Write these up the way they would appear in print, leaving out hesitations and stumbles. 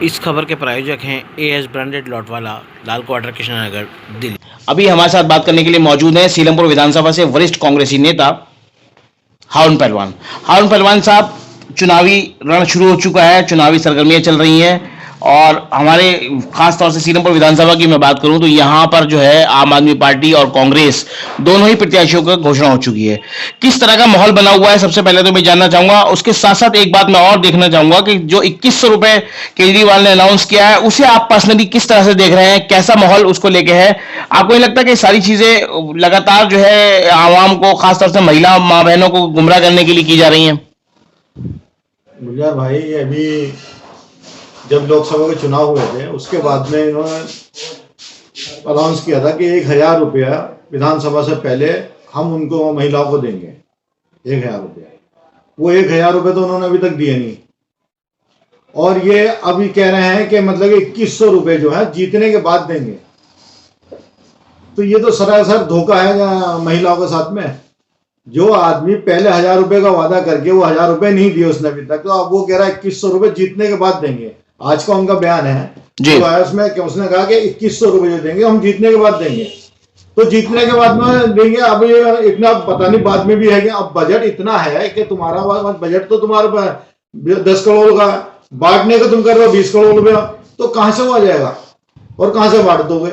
इस खबर के प्रायोजक हैं एएस ब्रांडेड लॉटवाला, लाल क्वार्टर, कृष्णनगर, दिल्ली। अभी हमारे साथ बात करने के लिए मौजूद हैं सीलमपुर विधानसभा से वरिष्ठ कांग्रेसी नेता हारून पहलवान। हारून पहलवान साहब, चुनावी रण शुरू हो चुका है, चुनावी सरगर्मियां चल रही हैं और हमारे खास तौर से सीलमपुर विधानसभा की मैं बात करूं तो यहां पर जो है आम आदमी पार्टी और कांग्रेस दोनों ही प्रत्याशियों की घोषणा हो चुकी है। किस तरह का माहौल बना हुआ है, सबसे पहले तो मैं जानना चाहूंगा। उसके साथ साथ एक बात मैं और देखना चाहूंगा कि जो 2100 रुपए केजरीवाल ने अनाउंस किया है उसे आप पर्सनली किस तरह से देख रहे हैं, कैसा माहौल उसको लेके है? आपको नहीं लगता कि सारी चीजें लगातार जो है आवाम को, खासतौर से महिला माँ बहनों को गुमराह करने के लिए की जा रही हैं? गुलजार भाई, अभी जब लोकसभा के चुनाव हुए थे उसके बाद में इन्होंने अनाउंस किया था कि 1000 रुपया विधानसभा से पहले हम उनको महिलाओं को देंगे। 1000 रुपया, वो 1000 रुपये तो उन्होंने अभी तक दिए नहीं। और ये अभी कह रहे हैं कि मतलब 2100 रुपये जो है जीतने के बाद देंगे। तो ये तो सरासर धोखा है महिलाओं के साथ में। जो आदमी पहले 1000 रुपये का वादा करके वो 1000 रुपये नहीं दिए उसने अभी तक, तो अब वो कह रहा है 2100 रुपये जीतने के बाद देंगे। आज का उनका बयान है जी। तो उसमें कि उसने कहा कि 2100 रुपये जो देंगे हम जीतने के बाद देंगे। तो जीतने के बाद में देंगे। अब ये इतना पता नहीं बाद में भी है कि अब बजट इतना है कि तुम्हारा बजट तो तुम्हारा 10 करोड़ का, बांटने का तुम कर रहे हो 20 करोड़ रुपया, तो कहां से वो आ जाएगा और कहां से बांट दोगे?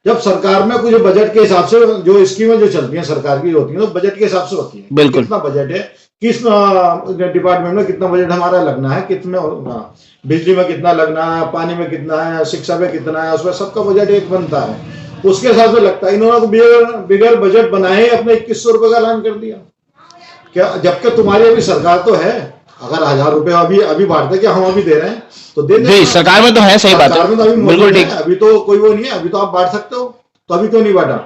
जब सरकार में कुछ बजट के हिसाब से जो स्कीमें जो चलती हैं सरकार की होती हैं तो बजट के हिसाब से होती है। बिल्कुल, कितना बजट है, किस डिपार्टमेंट में कितना बजट हमारा लगना है, कितने बिजली में कितना लगना है, पानी में कितना है, शिक्षा में कितना है, उसमें सबका बजट एक बनता है, उसके हिसाब से लगता है। इन्होंने बिगर बजट बनाए अपने 2100 रुपये का ऐलान कर दिया क्या? जबकि तुम्हारी अभी सरकार तो है, अगर 1000 रुपये अभी बांटते क्या हम अभी दे रहे हैं तो दे दे। सरकार में तो है, सही बात है, बिल्कुल ठीक। अभी तो कोई वो नहीं है, अभी तो आप बांट सकते हो, तो अभी तो नहीं बांटा।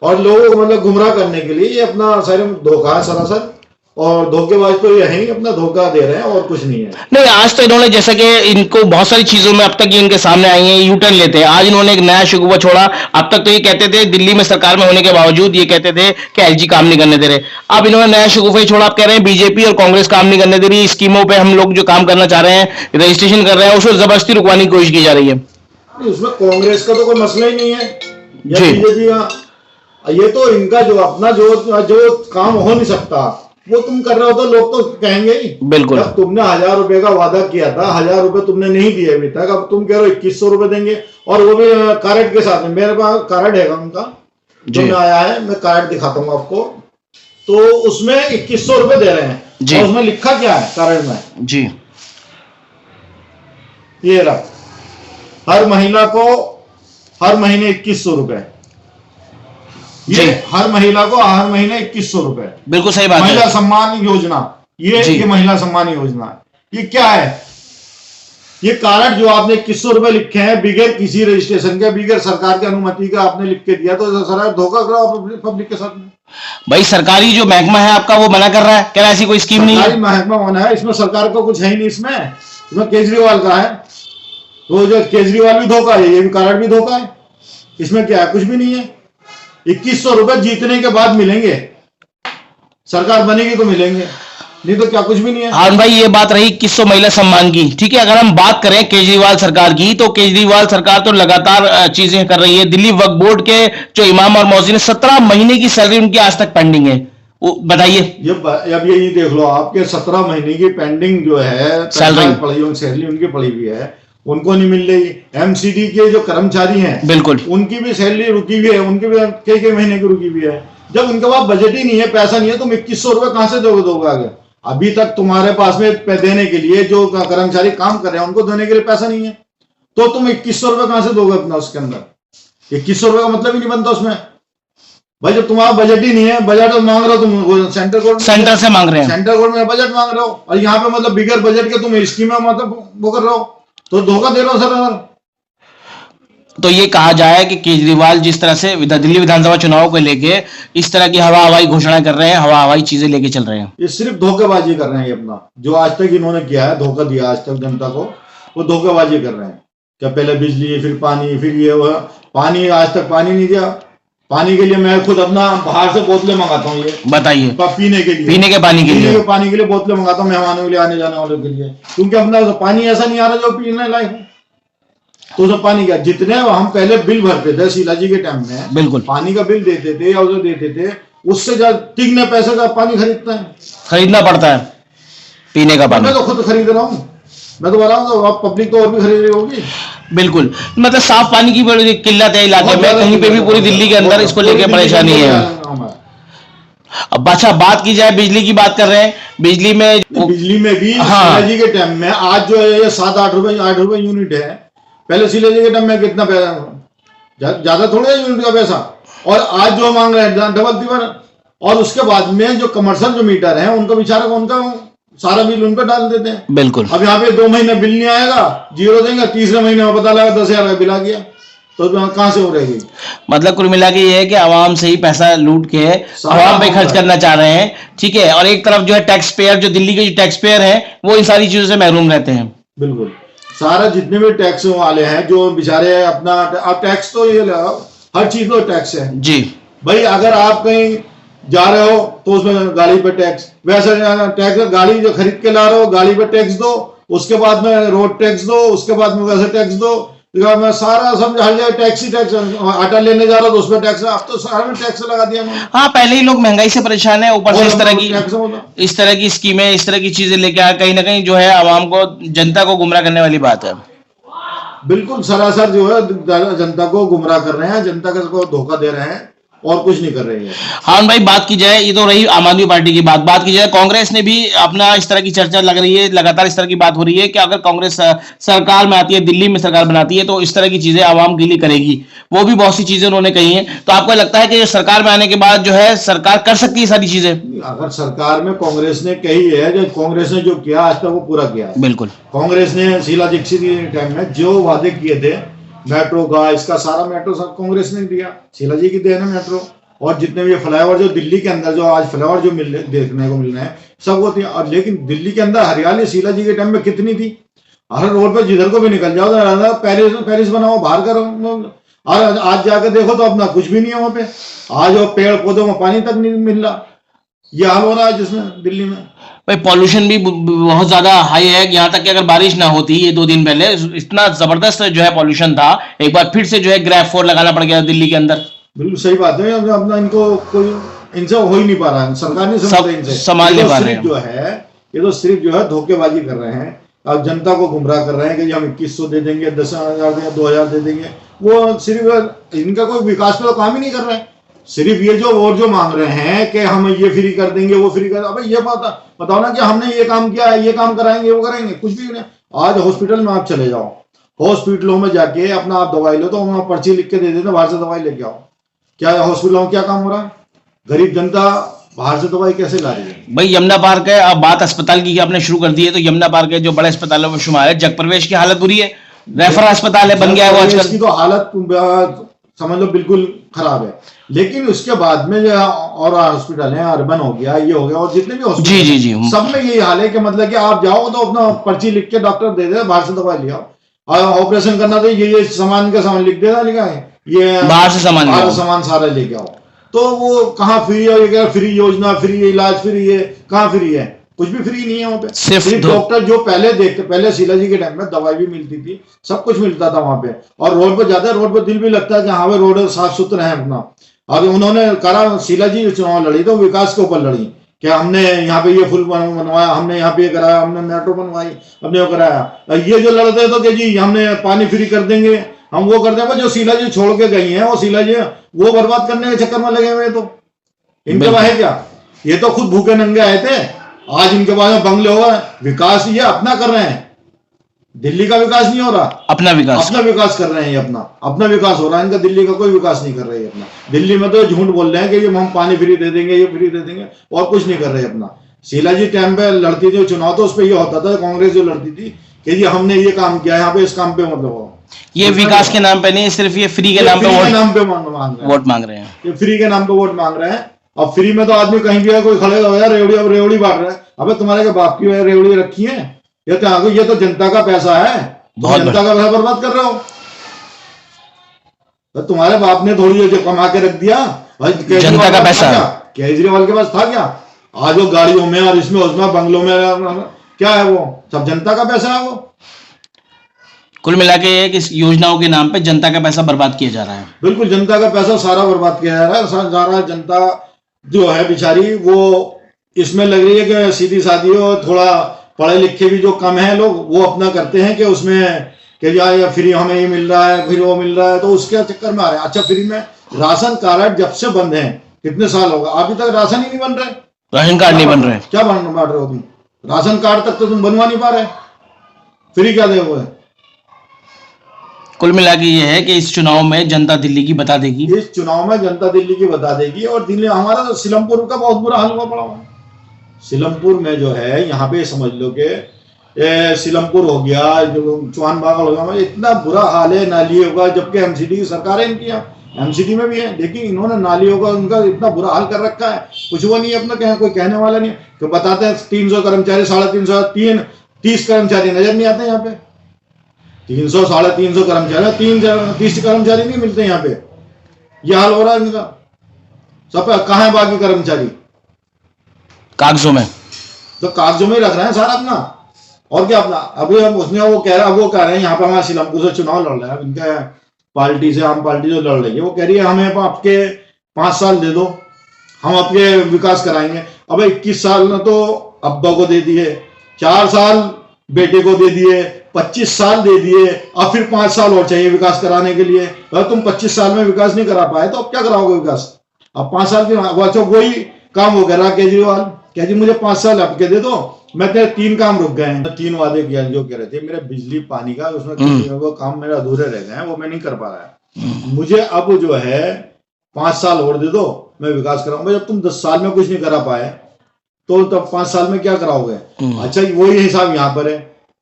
और लोगों को मतलब गुमराह करने के लिए ये अपना सारे धोखा है सरासर, और धोखेबाज तो ये है ही, अपना धोखा दे रहे हैं और कुछ नहीं है। नहीं, आज तो इन्होंने, जैसा कि इनको बहुत सारी चीजों में अब तक ये इनके सामने आई है, यू टर्न लेते हैं। आज इन्होंने एक नया शिकवा छोड़ा। अब तक तो ये कहते थे, दिल्ली में सरकार में होने के बावजूद ये कहते थे कि एलजी काम नहीं करने दे रहे। अब इन्होंने नया शिकवा ही छोड़ा। आप कह रहे हैं बीजेपी और कांग्रेस काम नहीं करने दे रही, स्कीमों पर हम लोग जो काम करना चाह रहे हैं, रजिस्ट्रेशन कर रहे हैं, उसको जबरदस्ती रुकवाने की कोशिश की जा रही है। उसमें कांग्रेस का तो कोई मसला ही नहीं है, बीजेपी का। ये तो इनका जो अपना जो काम हो नहीं सकता वो तुम कर रहे हो, तो लोग तो कहेंगे ही। बिल्कुल, जब तुमने 1000 रुपये का वादा किया था, 1000 रुपये तुमने नहीं दिए अभी तक, अब तुम कह रहे हो 2100 रुपये देंगे, और वो भी कार्ड के साथ में। मेरे पास कार्ड है उनका जो मैं आया है, मैं कार्ड दिखाता हूँ आपको। तो उसमें 2100 रुपये दे रहे हैं जी। और उसमें लिखा क्या है कार्ड में जी, ये रहा, हर महिला को हर महीने 2100 रुपये, ये हर महिला को हर महीने 2100 रुपए। बिल्कुल सही बात है। महिला सम्मान योजना, ये महिला सम्मान योजना, ये क्या है? ये कार्ड जो आपने 2100 रुपए लिखे हैं बिगैर किसी रजिस्ट्रेशन के, बिगैर सरकार की अनुमति का आपने लिख के दिया, तो सर धोखा करो पब्लिक के साथ में। भाई, सरकारी जो महकमा है आपका वो मना कर रहा है, कह रहा है ऐसी कोई स्कीम नहीं है। सरकारी महकमा मना है, इसमें सरकार को कुछ है ही नहीं। इसमें केजरीवाल का है, तो जो केजरीवाल भी धोखा है, ये भी कार्ड भी धोखा है। इसमें क्या है? कुछ भी नहीं है। 2100 रुपए जीतने के बाद मिलेंगे, सरकार बनेगी तो मिलेंगे, नहीं तो क्या कुछ भी नहीं है। हाँ भाई, ये बात रही 2100 महिला सम्मान की, ठीक है। अगर हम बात करें केजरीवाल सरकार की, तो केजरीवाल सरकार तो लगातार चीजें कर रही है। दिल्ली वक्फ बोर्ड के जो इमाम और मौजिन, 17 महीने की सैलरी उनकी आज तक पेंडिंग है। बताइए, अब ये देख लो, आपके 17 महीने की पेंडिंग जो है सैलरी उनकी पड़ी हुई है, उनको नहीं मिल रही। एमसीडी के जो कर्मचारी हैं, बिल्कुल, उनकी भी सैलरी रुकी हुई है, उनकी भी कई महीने की रुकी हुई है। जब उनके पास बजट ही नहीं है, पैसा नहीं है, तुम 2100 रुपए कहां से दोगे आगे? अभी तक तुम्हारे पास में देने के लिए जो कर्मचारी काम कर रहे हैं उनको देने के लिए पैसा नहीं है, तो तुम 2100 रुपए कहां से दोगे अपना? उसके अंदर 2100 रुपए का मतलब ही नहीं बनता उसमें। भाई, जब तुम्हारा बजट ही नहीं है, बजट तो मांग रहे हो तुम सेंटर से मांग रहे हैं, सेंटर गवर्नमेंट में बजट मांग रहे हो, और यहाँ पे मतलब बिगैर बजट के तुम स्कीम में मतलब वो कर रहे हो, तो धोखा दे रहे हो सर। तो ये कहा जाए कि केजरीवाल जिस तरह से दिल्ली विधानसभा चुनाव को लेके इस तरह की हवा हवाई घोषणा कर रहे हैं, हवा हवाई चीजें लेके चल रहे हैं, ये सिर्फ धोखेबाजी कर रहे हैं। ये अपना जो आज तक इन्होंने किया है, धोखा दिया आज तक जनता को, वो धोखेबाजी कर रहे हैं। क्या पहले बिजली, फिर पानी, फिर ये पानी, आज तक पानी नहीं दिया, पानी के लिए मैं खुद अपना बाहर से बोतलें मंगाता हूँ, ये बताइए। पीने के लिए, पीने के पानी के लिए, पानी के लिए बोतलें मंगाता हूँ मेहमानों के लिए, आने जाने वालों के लिए, क्योंकि अपना पानी ऐसा नहीं आ रहा जो पीने लायक है। तो सब पानी क्या, जितने हम पहले बिल भरते थे शीला जी के टाइम में, बिल्कुल पानी का बिल देते थे या जो देते थे, उससे ज्यादा तिगने पैसे का पानी खरीदना पड़ता है पीने का पानी। मैं तो खुद खरीद रहा हूँ, मैं तो बता रहा हूँ, अब पब्लिक तो और भी खरीद रही होगी। बिल्कुल, मतलब साफ पानी की बड़ी किल्लत है इलाके में, कहीं पे भी पूरी दिल्ली के अंदर इसको लेके परेशानी है। अब अच्छा बात की जाए, बिजली की बात कर रहे हैं, बिजली में भी शीला जी के टाइम में आज जो है ये 7-8 रुपए यूनिट है, पहले शीला जी के टाइम में कितना पैसा, ज्यादा थोड़ा है यूनिट का पैसा, और आज जो मांग रहे हैं डबल तिबल। और उसके बाद में जो कमर्शियल जो मीटर है उनका बेचारा उनका सारा बिल उन पर डाल देते हैं। बिल्कुल, अब यहाँ पे 2 महीने बिल नहीं आएगा, जीरो देंगे, तीसरे महीने में पता लगा 10,000 का बिल आ गया, तो कहाँ से हो रहेगी। मतलब कुल मिला के ये है कि आवाम से ही पैसा लूट के आवाम पे खर्च करना चाह रहे हैं, ठीक है। और एक तरफ जो है टैक्स पेयर, जो दिल्ली के जो टैक्स पेयर है वो इन सारी चीजों से महरूम रहते हैं। बिल्कुल, सारा जितने भी टैक्स वाले हैं जो बेचारे अपना, अब टैक्स तो ये हर चीज तो टैक्स है जी भाई। अगर आप कहीं जा रहे हो तो उसमें गाड़ी पे टैक्स, वैसे टैक्स, गाड़ी जो खरीद के ला रहे हो गाड़ी पे टैक्स दो, उसके बाद में रोड टैक्स दो, उसके बाद में वैसे टैक्स दो, मैं सारा समझ हर जगह टैक्स ही टैक्स। आटा लेने जा रहा हो तो उसमें टैक्स, अब तो सारे में टैक्स लगा दिया उन्होंने। हाँ, पहले ही लोग महंगाई से परेशान है, ऊपर से इस तरह की स्कीमें, इस तरह की चीजें लेके आए, कहीं ना कहीं जो है आवाम को, जनता को गुमराह करने वाली बात है। बिल्कुल सरासर जो है जनता को गुमराह कर रहे हैं, जनता को धोखा दे रहे हैं और कुछ नहीं कर रही है। हाँ भाई, बात की जाए, ये तो रही आम आदमी पार्टी की बात की जाए, कांग्रेस ने भी अपना इस तरह की चर्चा लग रही है, लगातार इस तरह की बात हो रही है कि अगर कांग्रेस सरकार में आती है, दिल्ली में सरकार बनाती है, तो इस तरह की चीजें आवाम के लिए करेगी। वो भी बहुत सी चीजें उन्होंने कही हैं। तो आपको लगता है कि सरकार में आने के बाद जो है सरकार कर सकती है सारी चीजें? अगर सरकार में कांग्रेस ने कही है, जो कांग्रेस ने जो किया आज तक वो पूरा किया है। बिल्कुल, कांग्रेस ने शीला दीक्षित के टाइम में जो वादे किए थे मेट्रो का, इसका सारा मेट्रो सब कांग्रेस ने दिया, शीला जी की देन है मेट्रो। और जितने भी फ्लाईओवर जो दिल्ली के अंदर जो आज फ्लाईओवर जो देखने को मिल रहे हैं सब वो थी। और लेकिन दिल्ली के अंदर हरियाली शीला जी के टाइम में कितनी थी, हर रोड पे जिधर को भी निकल जाओ, पेरिस बनाओ बाहर करो, और आज जाकर देखो तो अपना कुछ भी नहीं है वहां पे। आज वो पेड़ पौधों में पानी तक नहीं मिल रहा, ये हाल हो रहा है जिसमें दिल्ली में। भाई पॉल्यूशन भी बहुत ज्यादा हाई है, यहाँ तक कि अगर बारिश ना होती, ये 2 दिन पहले इतना जबरदस्त जो है पॉल्यूशन था, एक बार फिर से जो है ग्रैफ 4 लगाना पड़ गया दिल्ली के अंदर। बिल्कुल सही बात है, अपना इनको कोई इनसे हो ही नहीं पा रहा है, सरकार नहीं समझ रही, इनसे संभाल नहीं पा रहे हैं। जो है ये तो सिर्फ जो है धोखेबाजी कर रहे हैं, अब जनता को गुमराह कर रहे हैं कि हम 2100 दे देंगे, 10,000 देंगे, 2,000 दे देंगे। वो सिर्फ इनका कोई विकास पे तो काम ही नहीं कर रहे हैं, सिर्फ ये जो और जो मांग रहे हैं कि हम ये फ्री कर देंगे, वो फ्री कर, अब ये बताओ ना कि हमने ये काम किया है, ये काम कराएंगे, वो करेंगे, कुछ भी नहीं। आज हॉस्पिटल में आप चले जाओ, हॉस्पिटलों में जाके अपना आप दवाई लो तो वहां पर्ची लिख के दे देते, बाहर से दवाई लेके आओ। क्या हॉस्पिटलों में क्या काम हो रहा है? गरीब जनता बाहर से दवाई कैसे ला रही है? भाई यमुना पार्क है, अब बात अस्पताल की आपने शुरू कर दी है, तो यमुना पार्क है जो बड़े अस्पतालों में शुमार है, जगप्रवेश की हालत बुरी है, रेफर अस्पताल है, बन गया है वो आजकल। इसकी तो हालत समझ लो बिल्कुल खराब है। लेकिन उसके बाद में जो और हॉस्पिटल है, अर्बन हो गया, ये हो गया, और जितने भी हॉस्पिटल जी सब में यही हाल है कि मतलब कि आप जाओ तो अपना पर्ची लिख के डॉक्टर दे दे, बाहर से दवाई ले आओ, और ऑपरेशन करना तो ये सामान का सामान लिख देना, लिखा है ये बाहर से सामान सारा लेके आओ। तो वो कहाँ फ्री है? फ्री योजना, फ्री इलाज, फ्री है, कहाँ फ्री है? कुछ भी फ्री नहीं है वहाँ पे। सिर्फ डॉक्टर जो पहले शीला जी के टाइम में दवाई भी मिलती थी, सब कुछ मिलता था वहां पे, और रोड पे जाते, रोड पे दिल भी लगता है कि हाँ भाई रोड साफ सुथरा है अपना। और उन्होंने करा, शीला जी चुनाव लड़ी तो विकास के ऊपर लड़ी कि हमने यहाँ पे ये फुल बनवाया, हमने यहाँ पे ये कराया, हमने मेट्रो बनवाई, हमने वो कराया। ये जो लड़ते तो कि जी हमने पानी फ्री कर देंगे, हम वो कर देंगे, जो शीला जी छोड़ के गई हैं वो शीला जी वो बर्बाद करने के चक्कर में लगे हुए। तो इनके पास है क्या? ये तो खुद भूखे नंगे आए थे, आज इनके पास बंगले हो गए। विकास ये अपना कर रहे हैं, दिल्ली का विकास नहीं हो रहा, अपना विकास कर रहे हैं। ये अपना विकास हो रहा है इनका, दिल्ली का कोई विकास नहीं कर रहे हैं अपना। दिल्ली में तो झूठ बोल रहे हैं कि ये हम पानी फ्री दे देंगे, ये फ्री दे देंगे, और कुछ नहीं कर रहे अपना। शीला जी टाइम पे लड़ती थी चुनाव, तो उस पर यह होता था, कांग्रेस जो लड़ती थी कि जी हमने ये काम किया यहाँ पे, इस काम पे मतलब ये विकास के नाम पे नहीं, सिर्फ ये फ्री के नाम पे वोट मांग रहे हैं। ये फ्री के नाम पे वोट मांग रहे हैं। अब फ्री में तो आदमी कहीं भी है, कोई खड़ेगा यार रेवड़ी बांट रहा है, अबे तुम्हारे के बाप की रेवड़ी रखी है? ये तो जनता का पैसा है, जनता का पैसा बर्बाद कर रहे हो। तो तुम्हारे बाप ने थोड़ी जो कमा के रख दिया भाई, जनता का पैसा केजरीवाल के पास था क्या? आज वो गाड़ियों में और इसमें उसमें बंगलों में क्या है, वो सब जनता का पैसा है। वो कुल मिला के ये कि इस योजनाओं के नाम पे जनता का पैसा बर्बाद किया जा रहा है। बिल्कुल जनता का पैसा सारा बर्बाद किया जा रहा है। सारा जनता जो है बेचारी वो इसमें लग रही है कि सीधी सादी हो, थोड़ा पढ़े लिखे भी जो कम है लोग वो अपना करते हैं कि उसमें कि यार फ्री हमें ये मिल रहा है, फिर वो मिल रहा है, तो उसके चक्कर में आ रहे हैं। अच्छा, फ्री में राशन कार्ड जब से बंद है, कितने साल होगा अभी तक राशन ही नहीं बन रहे, राशन कार्ड नहीं बन रहे। क्या बांट रहे हो तुम? राशन कार्ड तक तो तुम बनवा नहीं पा रहे, फ्री क्या दे हुए? कुल मिला के ये है कि इस चुनाव में जनता दिल्ली की बता देगी। इस चुनाव में जनता दिल्ली की बता देगी। और दिल्ली हमारा तो सीलमपुर का बहुत बुरा हाल हुआ पड़ा हुआ। सीलमपुर में जो है यहाँ पे समझ लो कि सीलमपुर हो गया, जो चौहान बागल हो गया, इतना बुरा हाल है नालियों का, जबकि एमसीडी की सरकार है इनकी, एमसीडी में भी है, लेकिन इन्होंने नालियों का उनका इतना बुरा हाल कर रखा है, कुछ वो नहीं है अपना, कोई कहने वाला नहीं है। तो बताते हैं 300 कर्मचारी, 350, 30 कर्मचारी नजर नहीं आते यहाँ पे। 300 350 कर्मचारी, 30 कर्मचारी नहीं मिलते यहाँ पे। यह हाल हो रहा है इनका। सब कहाँ है बाकी कर्मचारी? कागजों में, तो कागजों में ही रख रहे हैं सारा अपना, और क्या अपना। अभी हम उसमें वो कह रहे हैं यहाँ पे हमारे सीलमपुर से चुनाव लड़ रहे हैं, इनका पार्टी से, आम पार्टी जो लड़ रही है, वो कह रही है हमें आपके 5 साल दे दो, हम आपके विकास कराएंगे। अब 21 साल ने तो अब्बा को दे दिए, 4 साल बेटे को दे दिए, 25 साल दे दिए, अब फिर 5 साल और चाहिए विकास कराने के लिए। अगर तुम 25 साल में विकास नहीं करा पाए तो अब क्या कराओगे विकास? अब 5 साल की अच्छा वही काम वो कर रहा केजरीवाल, कह जी मुझे 5 साल आपके दे दो, मैं तेरे 3 काम रुक गए हैं, 3 वादे किया जो कह रहे थे मेरे बिजली पानी का, उसमें वो काम मेरे अधूरे रह गए हैं, वो मैं नहीं कर पा रहा है। मुझे अब जो है 5 साल और दे दो, मैं विकास कराऊंगा। जब तुम 10 साल में कुछ नहीं करा पाए तो तब 5 साल में क्या कराओगे? अच्छा, वही हिसाब यहाँ पर है,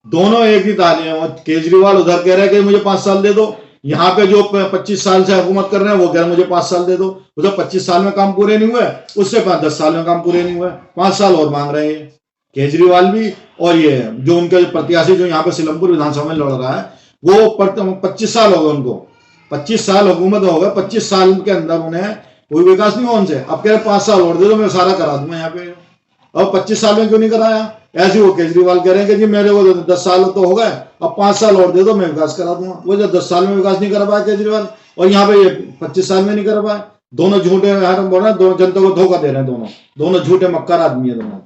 दोनों एक ही ताले हैं। केजरीवाल उधर कह रहे हैं कि मुझे 5 साल दे दो, यहाँ पे जो 25 साल से हुकूमत कर रहे हैं वो कह रहे हैं मुझे 5 साल दे दो। उधर 25 साल में काम पूरे नहीं हुए, उससे 10 साल में काम पूरे नहीं हुए, 5 साल और मांग रहे हैं केजरीवाल भी। और ये जो उनके प्रत्याशी जो यहाँ पे सीलमपुर विधानसभा में लड़ रहा है, वो 25 साल हो गए उनको, 25 साल हुकूमत हो गए, 25 साल के अंदर उन्हें कोई विकास नहीं हुआ उनसे। अब कह रहे 5 साल और दे दो, मैं सारा करा दूंगा यहाँ पे। अब 25 साल में क्यों नहीं कराया? ऐसे वो केजरीवाल कह रहे हैं कि जी मेरे को 10 साल तो हो गए, अब 5 साल और दे दो, मैं विकास करा दूंगा। वो जो 10 साल में विकास नहीं कर पाया केजरीवाल, और यहाँ पे ये 25 साल में नहीं कर पाए। दोनों झूठे बोल रहे हैं, दोनों जनता को धोखा दे रहे हैं, दोनों झूठे मक्कार आदमी है दोनों।